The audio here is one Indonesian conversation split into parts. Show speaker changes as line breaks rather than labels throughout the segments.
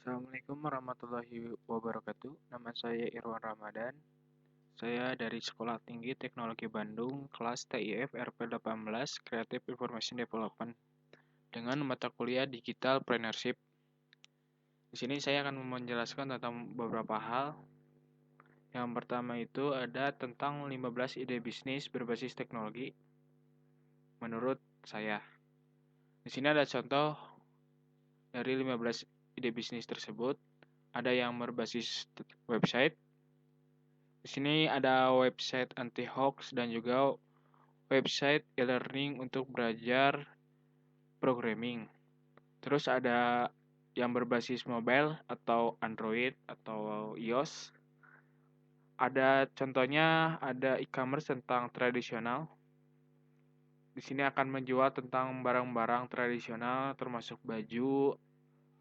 Assalamualaikum warahmatullahi wabarakatuh. Nama saya Irwan Ramadan. Saya dari Sekolah Tinggi Teknologi Bandung, kelas TIF RP18, Creative Information Development, dengan mata kuliah Digital Partnership. Di sini saya akan menjelaskan tentang beberapa hal. Yang pertama itu ada tentang 15 ide bisnis berbasis teknologi menurut saya. Di sini ada contoh dari 15 ide bisnis tersebut. Ada yang berbasis website. Di sini ada website anti-hoax dan juga website e-learning untuk belajar programming. Terus ada yang berbasis mobile atau Android atau iOS. Ada contohnya ada e-commerce tentang tradisional. Di sini akan menjual tentang barang-barang tradisional termasuk baju,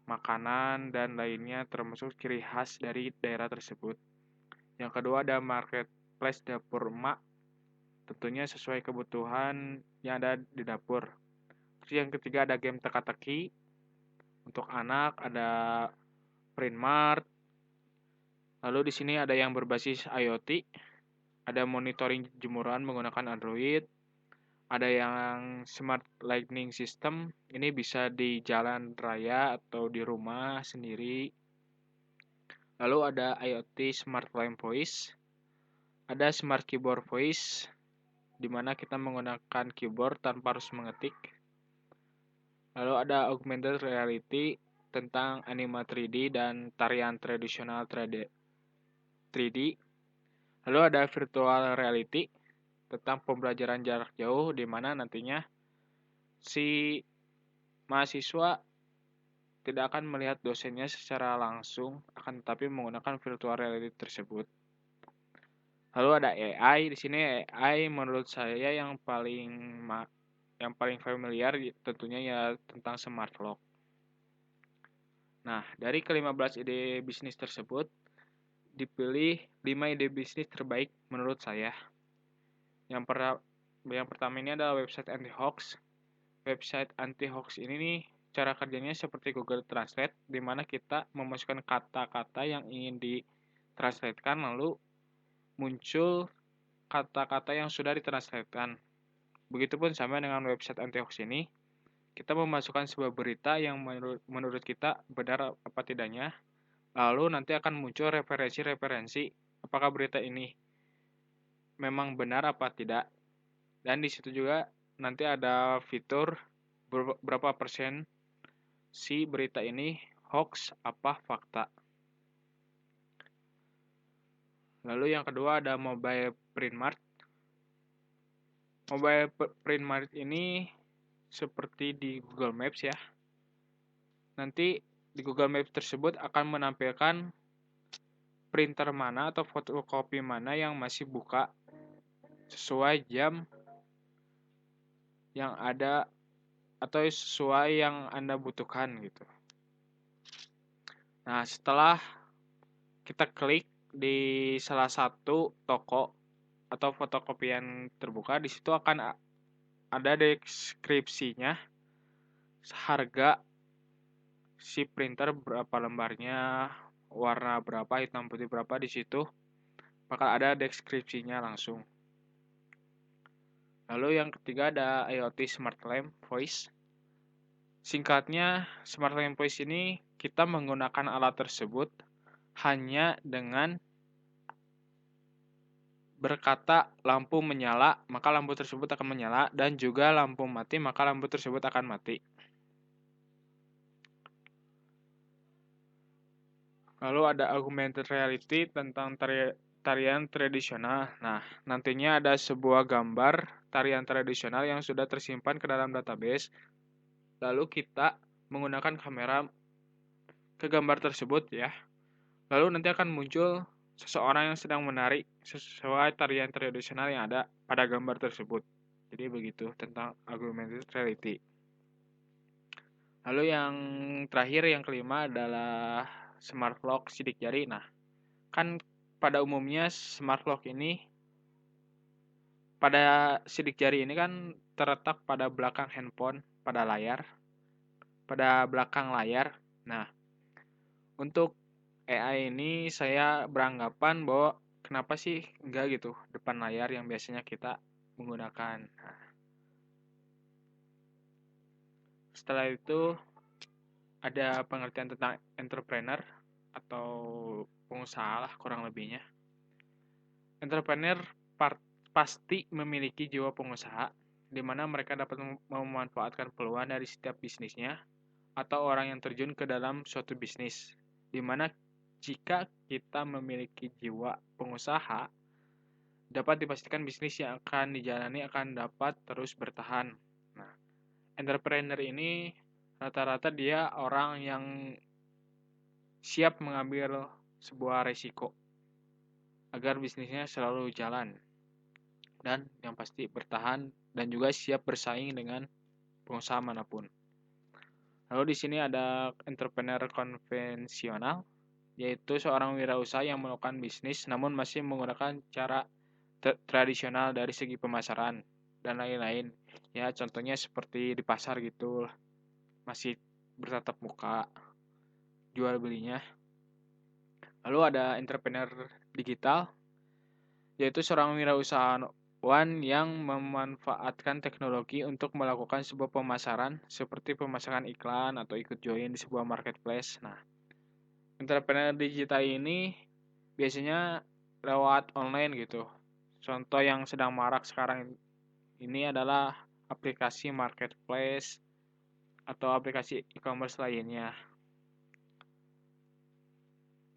makanan, dan lainnya termasuk ciri khas dari daerah tersebut. Yang kedua ada marketplace dapur emak, tentunya sesuai kebutuhan yang ada di dapur. Terus yang ketiga ada game teka-teki, untuk anak ada Print Mart. Lalu di sini ada yang berbasis IoT, ada monitoring jemuran menggunakan Android, ada yang smart lighting system, ini bisa di jalan raya atau di rumah sendiri. Lalu ada IoT smart lamp voice, ada smart keyboard voice, di mana kita menggunakan keyboard tanpa harus mengetik. Lalu ada augmented reality tentang anima 3D dan tarian tradisional 3D. Lalu ada virtual reality tentang pembelajaran jarak jauh di mana nantinya si mahasiswa tidak akan melihat dosennya secara langsung, akan tetapi menggunakan virtual reality tersebut. Lalu ada AI. Di sini AI menurut saya yang paling familiar tentunya ya tentang smart lock. Nah, dari ke-15 ide bisnis tersebut dipilih 5 ide bisnis terbaik menurut saya. Yang pertama ini adalah website anti-hoax. Website anti-hoax ini nih cara kerjanya seperti Google Translate, di mana kita memasukkan kata-kata yang ingin ditranslatekan, lalu muncul kata-kata yang sudah ditranslatekan. Begitupun sama dengan website anti-hoax ini, kita memasukkan sebuah berita yang menurut kita benar apa tidaknya, lalu nanti akan muncul referensi-referensi apakah berita ini memang benar apa tidak. Dan di situ juga nanti ada fitur berapa persen si berita ini hoax apa fakta. Lalu yang kedua ada mobile print mart. Mobile print mart ini seperti di Google Maps ya. Nanti di Google Maps tersebut akan menampilkan printer mana atau fotokopi mana yang masih buka sesuai jam yang ada atau sesuai yang Anda butuhkan gitu. Nah, setelah kita klik di salah satu toko atau fotokopian terbuka, di situ akan ada deskripsinya, harga si printer berapa lembarnya, warna berapa, hitam putih berapa, di situ bakal ada deskripsinya langsung. Lalu yang ketiga ada IoT Smart Lamp Voice. Singkatnya, Smart Lamp Voice ini kita menggunakan alat tersebut hanya dengan berkata lampu menyala, maka lampu tersebut akan menyala, dan juga lampu mati, maka lampu tersebut akan mati. Lalu ada augmented reality tentang tarian tradisional. Nah, nantinya ada sebuah gambar tarian tradisional yang sudah tersimpan ke dalam database. Lalu kita menggunakan kamera ke gambar tersebut ya. Lalu nanti akan muncul seseorang yang sedang menari sesuai tarian tradisional yang ada pada gambar tersebut. Jadi begitu tentang augmented reality. Lalu yang terakhir, yang kelima adalah smart lock sidik jari. Nah, kan pada umumnya smart lock ini pada sidik jari ini kan terletak pada belakang handphone, pada belakang layar. Nah, Untuk AI ini saya beranggapan bahwa kenapa sih enggak gitu depan layar yang biasanya kita menggunakan. Nah, setelah itu ada pengertian tentang entrepreneur atau pengusaha lah kurang lebihnya. Entrepreneur pasti memiliki jiwa pengusaha, di mana mereka dapat memanfaatkan peluang dari setiap bisnisnya atau orang yang terjun ke dalam suatu bisnis. Di mana jika kita memiliki jiwa pengusaha, dapat dipastikan bisnis yang akan dijalani akan dapat terus bertahan. Nah, entrepreneur ini rata-rata dia orang yang siap mengambil sebuah resiko agar bisnisnya selalu jalan dan yang pasti bertahan dan juga siap bersaing dengan pengusaha manapun. Lalu di sini ada entrepreneur konvensional, yaitu seorang wirausaha yang melakukan bisnis namun masih menggunakan cara tradisional dari segi pemasaran dan lain-lain. Ya, contohnya seperti di pasar gitu, masih bertatap muka jual belinya. Lalu ada entrepreneur digital, yaitu seorang wirausahawan yang memanfaatkan teknologi untuk melakukan sebuah pemasaran seperti pemasaran iklan atau ikut join di sebuah marketplace. Nah, entrepreneur digital ini biasanya lewat online gitu. Contoh yang sedang marak sekarang ini adalah aplikasi marketplace atau aplikasi e-commerce lainnya.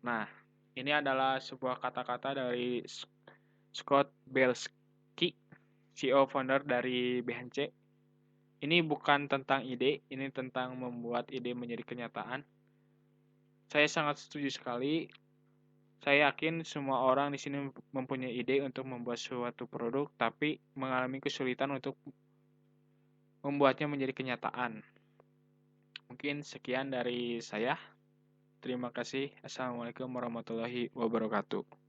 Nah, ini adalah sebuah kata-kata dari Scott Belsky, CEO founder dari BHC. Ini bukan tentang ide, ini tentang membuat ide menjadi kenyataan. Saya sangat setuju sekali. Saya yakin semua orang di sini mempunyai ide untuk membuat suatu produk, tapi mengalami kesulitan untuk membuatnya menjadi kenyataan. Mungkin sekian dari saya. Terima kasih. Assalamualaikum warahmatullahi wabarakatuh.